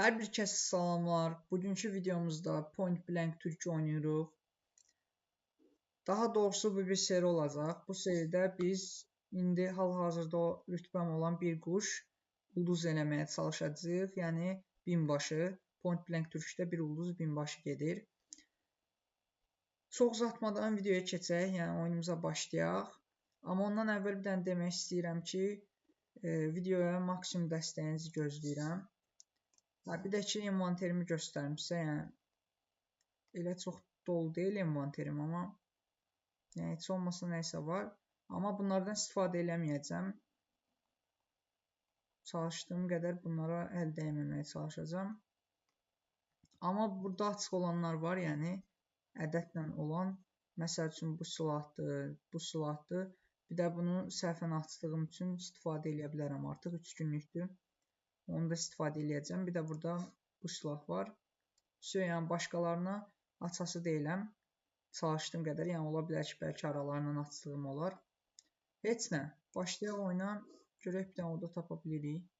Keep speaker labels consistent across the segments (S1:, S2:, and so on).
S1: Hər bir kəsə salamlar. Bugünkü videomuzda Point Blank Türkü oynayırıq. Daha doğrusu bu bir seri olacaq. Bu seridə biz indi hal-hazırda rütbəm olan bir quş ulduz eləməyə çalışacağıq. Yəni binbaşı. Point Blank Türküdə bir ulduz binbaşı gedir. Çox uzatmadan videoya keçək, yəni oyunumuza başlayaq. Amma ondan əvvəl bir dənə demək istəyirəm ki, videoya maksimum dəstəyinizi gözləyirəm. Bir də ki, envanterimi göstərim sizə, yəni elə çox dolu deyil envanterim, amma yəni heç olmasa nəysə var. Amma bunlardan istifadə eləməyəcəm. Çalışdığım qədər bunlara əl dəyməməyə çalışacağam. Amma burada açıq olanlar var, yəni ədədlə olan. Məsəl üçün bu silahdır, bu silahdır. Bir də bunu səhvən açdığım üçün istifadə eləyə bilərəm artıq 3 günlükdür. Onu da istifadə eləyəcəm. Bir də burada bu silah var. Yəni başqalarına açası deyiləm. Çalışdığım qədər, yəni ola bilər ki, bəlkə aralarından açdığım olar. Heç nə. Başlayaq oyuna. Görək bir dənə oda tapa bilirik.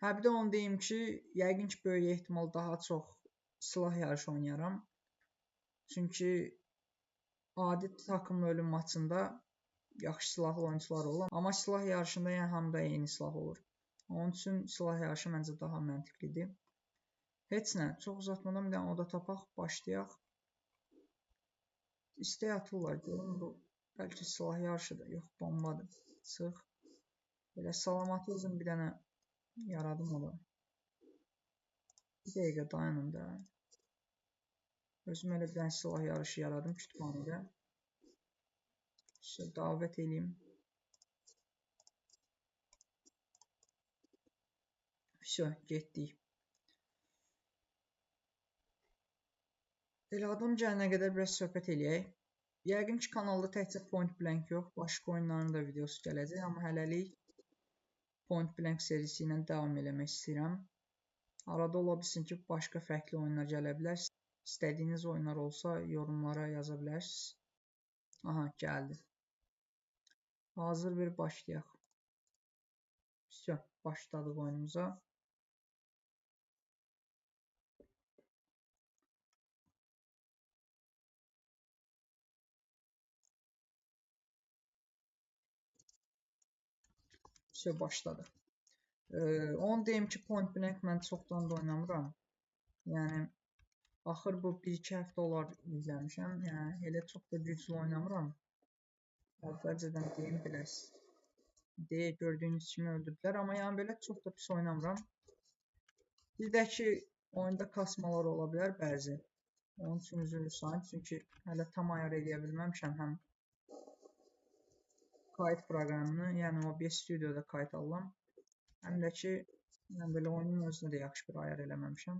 S1: Bir də onu deyim ki, yəqin ki, böyük ehtimal daha çox silah yarışı oynayaram. Çünki adi takım ölüm maçında yaxşı silahlı oyuncular olur. Amma silah yarışında yəni hamıda eyni silah olur. Onun üçün silah yarışı məncə daha məntiqlidir. Heç nə, çox uzatmadan bir dənə oda tapaq, başlayaq. İstək atırlar, görün bu bəlkə silah yarışıdır, yox bombadır. Çıx. Belə salamatı uzun bir dənə yaradım ola. Bir dəqiqə dayanın da. Özüm elə bir dənə silah yarışı yaradım kütüphanədə. Sizə davət edeyim. Vəsə, getdik. Elə adam gələnə qədər biraz söhbət eləyək. Yəqin ki, kanalda təkcə Point Blank yox, başqa oyunların da videosu gələcək. Amma hələlik Point Blank serisi ilə davam eləmək istəyirəm. Arada ola bilsin ki, başqa fərqli oyunlar gələ bilər. İstədiyiniz oyunlar olsa yorumlara yaza bilərsiniz. Aha, gəldi. Hazır bir başlayaq. Vəsə, başladıq oyunumuza. Vəsə, başladıq. Onu deyim ki, Point Blank mən çoxdan da oynamıram. Yəni, axır bu 1-2 həftə olar izləmişəm. Yəni, elə çox da güclü oynamıram. Əvvəlcədən deyim biləsiniz. Gördüyünüz kimi öldürdülər. Amma yəni belə çox da pis oynamıram. Bir də ki, oyunda kasmalar ola bilər bəzi. Onun üçün üzrlüyüm. Çünki hələ tam ayar edə bilməmişəm həm kayıt proqramını, yəni OBS Studio'da kayıt alıram. Həm də ki, mən belə oyunun özünə də yaxşı bir ayar eləməmişəm.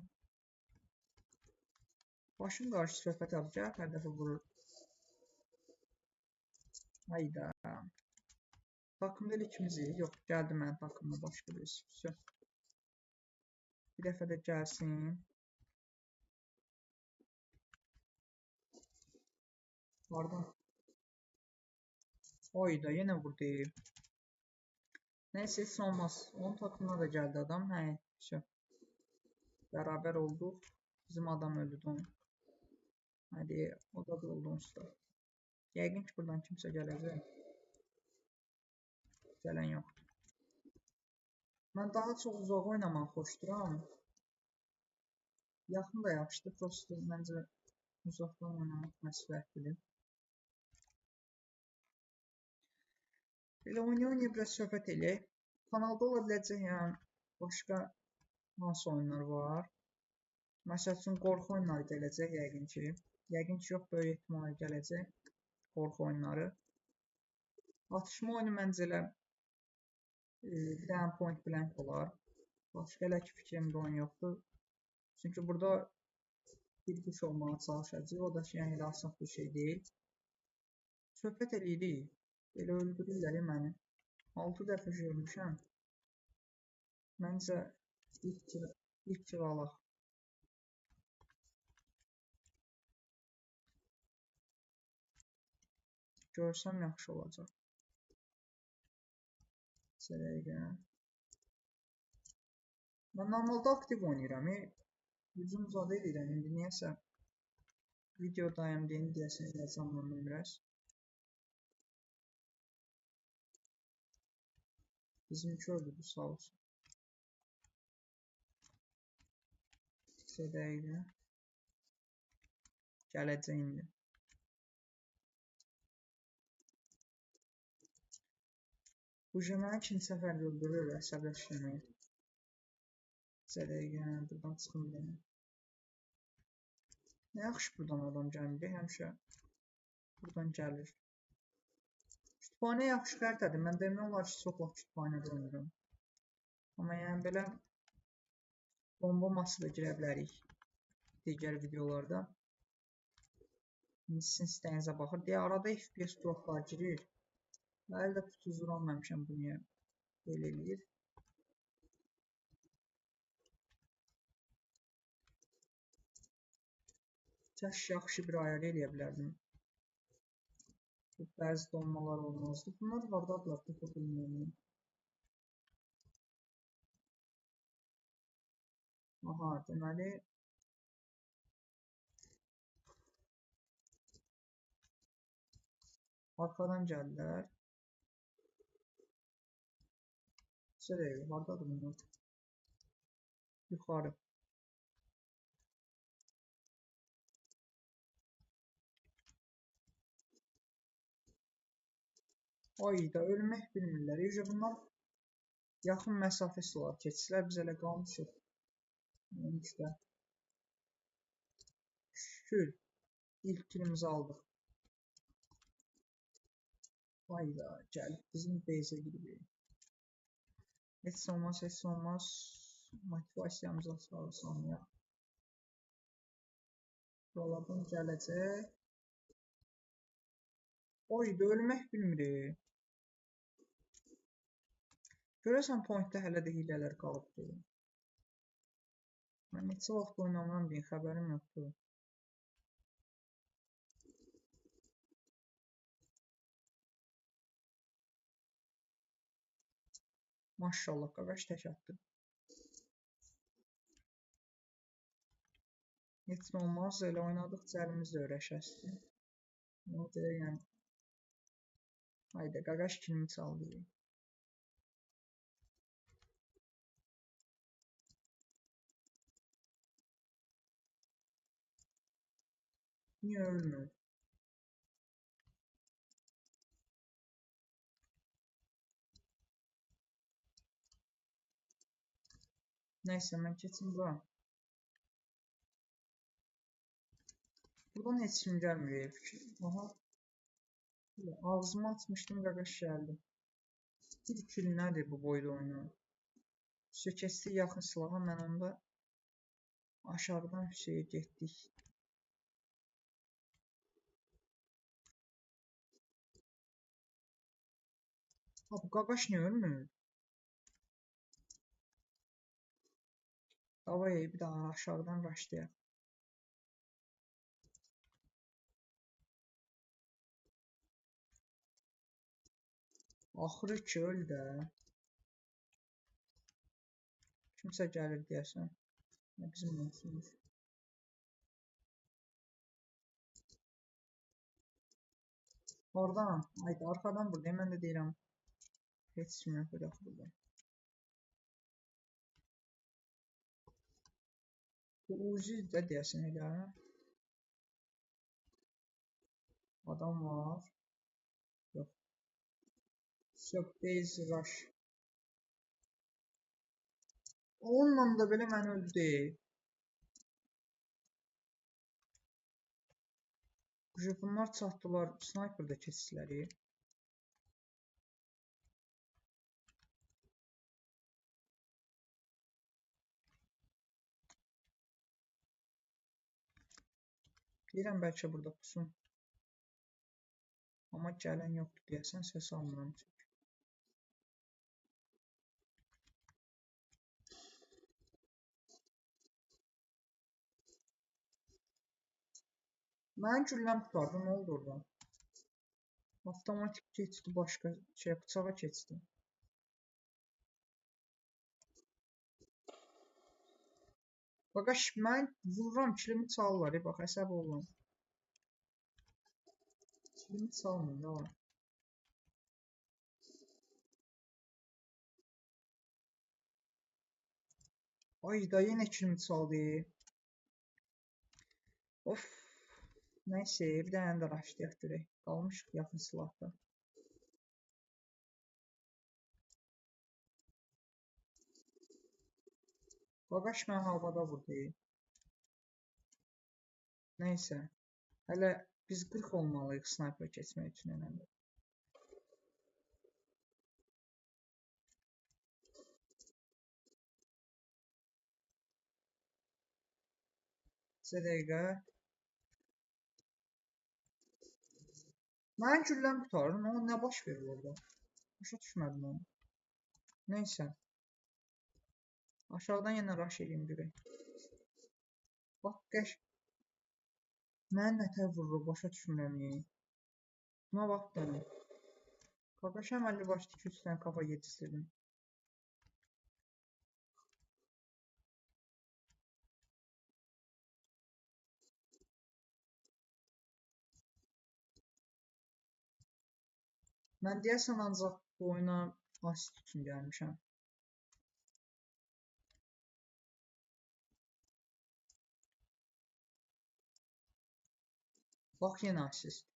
S1: Başım qarşı söhbət yapacaq, hər dəfə vurur. Hayda. Takımda elə ikimizik. Yox, gəldi mənim takımda başqa birisi. Bir dəfə də gəlsin. Pardon. Oyda, yenə vurdu. Nəysə, heç olmaz. Onun takımına da gəldi adam. Bərabər olduq. Bizim adam öldü onu. Hadi, o da oldu onsuz. Yəqin ki, buradan kimsə gələcək. Gələn yoxdur. Mən daha çox uzaq oynamaq xoşduram. Yaxın da yaxşıdır. Prosto məncə uzaqdan oynamaq məsləhətlidir. Elə oynaya biraz söhbət eləyək. Kanalda ola biləcək, yəni başqa hansı oyunlar var. Məsəl üçün qorxu oyunları gələcək yəqin ki. Yəqin ki, yox, böyük ehtimal gələcək qorxu oyunları. Atışma oyunu məncə elə bir dənə Point Blank olar. Başqa elə ki, fikrimdə oyun yoxdur. Çünki burada bir quş olmağa çalışacaq. O da ki, yəni elə asaq bir şey deyil. Söhbət eləyirik. Elə öldürürlər məni. 6 dəfə görmüşəm. Məncə ilk kill alaq. Görsəm yaxşı olacaq. Dəqiqə. Mən normalda aktiv oynayıram. Uzun uzadı edirəm. İndi niyəsə videodayım deyəsən yazamam biraz. Bizimki öldü, sağ olsun. Dəqiqə. Gələcək indi. Bu mənə ikinci səfər öldürür, əsəbləşdirməyi. Dəqiqə, buradan çıxım deyəm. Nə yaxşı buradan adam gəlmir, həmişə buradan gəlir. Kütüphanə yaxşı xəritədir. Mən demək olar ki, çox vaxt kütüphanədə oynayıram. Amma yəni belə bomba masada girə bilərik digər videolarda. Sizin istəyinizə baxır. Deyə arada FPS droplar girir. Hələ də tutuz vuranmamışam bu niyə belə eləyir. Yaxşı bir ayar eləyə bilərdim. Bəzi donmalar olmazdı. Bunlar hardadırlar, tapa bilmirəm. Aha, deməli arxadan gəldilər. Sırayla, hardadır bunlar? Yuxarı. Ayda ölmək bilmirlər. Yüce bunlar yaxın məsafə silahı keçsilər, biz elə qalmışıq. İşte. Şükür. İlk kilimizi aldıq. Ayda gəlib bizim base'e girib. Heç olmaz, heç olmaz. Motivasiyamıza sağlayaq. Buralardan gələcək. Ayda ölmək bilmir. Görəsən pointdə hələ də hilələr qalıbdır. Mən neçə vaxt oynamıram deyə xəbərim yoxdur. Maşallah, qaqaş tək atdı. Heç olmaz, elə oynadıqca əlimiz də öyrəşəsdir. Ona görə yəni. Hayda, qaqaş kilimi çaldı. Niyə ölmür? Nəysə, mən keçim bura. Buradan heç kim gəlmir. Aha. Ağzımı açmışdım, qaqaş gəldi. Bir kill nədir bu boyda oyunu? Sökəsi yaxın silaha, mən onda aşağıdan şeyə getdik. Bu qaqaş niyə ölmür? Davay, bir daha aşağıdan başlayaq. Axırı ki, öl də. Kimsə gəlir deyəsən. Bizim mümkünümüz. Oradan, haydi arxadan burada. Mən də deyirəm. Heç kim yox burada. Bu Uzi də deyəsən elə. Adam var. Yox. Yox, base rush. Onunla da belə mən öldü. Bunlar çatdılar. Sniper da keçsilər. Deyirəm bəlkə burada pusun. Amma gələn yoxdur deyəsən, səs almıram. Mənim gülləm tutardı, nə oldu orada? Avtomatik keçdi, başqa şey, bıçağa keçdi. Qaqaş, mən vururam, kilimi çalırlar. Bax, əsəb olun. Kilimi çalmayın, da var. Ay da yenə kilimi çaldı. Of. Nəysə, bir dənə də raşlayaq görək. Qalmışıq yaxın silahda. Qaqaş mən havada vurdu. Nəysə. Hələ biz 40 olmalıyıq snayper keçmək üçün önəmli. Bir dəqiqə. Mənim gülləm qutarır. Nə baş verir orada? Başa düşmədim onu. Nəysə. Aşağıdan yenə rush edeyim görək. Bax, qəş. Mən nətər vurur, başa düşmürəm. Buna bax dənə. Qaqaş əməlli başlı 2-3 dənə kafa yetişdirdim. Mən deyəsən ancaq bu oyuna asist üçün gəlmişəm. Bax, yenə asist.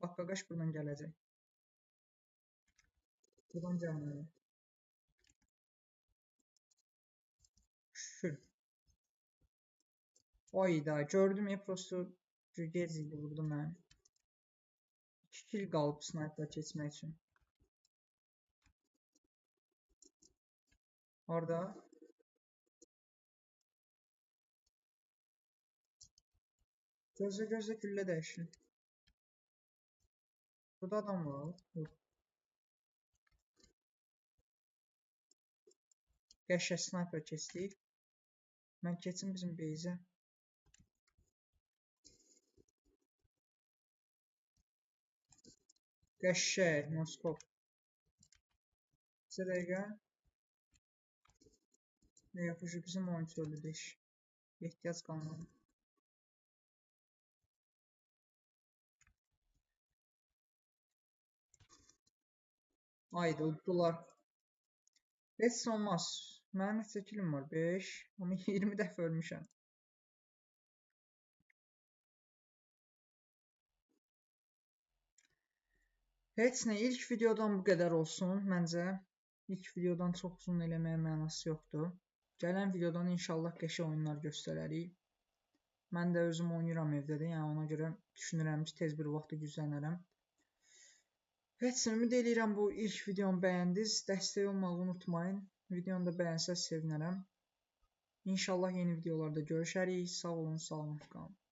S1: Bax, qaqaş buradan gələcək. Buradan gəlməli. Şükür. Ayda, gördüm ya, prosto gec idi vurdu mən. 2 kill qalıb snayper keçmək üçün. Orada. Gözlə güllə dəyişir. Burada adam var. Yox. Qəşə snayper keçdik. Mən keçim bizim beyzə. Qəşək, noskop. Bir dəqiqə. Ne yapıcı bizim oyuncu öldü iş. Ehtiyac qalmadı. Haydi uddular. Heç olmaz. Mənim neçə kilim var? 5. Ama 20 dəfə ölmüşəm. Heç nə, ilk videodan bu qədər olsun məncə. İlk videodan çox uzun eləməyə mənası yoxdur. Gələn videodan inşallah qəşəng oyunlar göstərərik. Mən də özüm oynayıram evdə də, yəni ona görə düşünürəm ki, tez bir vaxtda güclənərəm. Heç nə, ümid edirəm bu ilk videomu bəyəndiniz. Dəstək olmağı unutmayın. Videonu da bəyənsəz sevinərəm. İnşallah yeni videolarda görüşərik. Sağ olun, salamat qalın.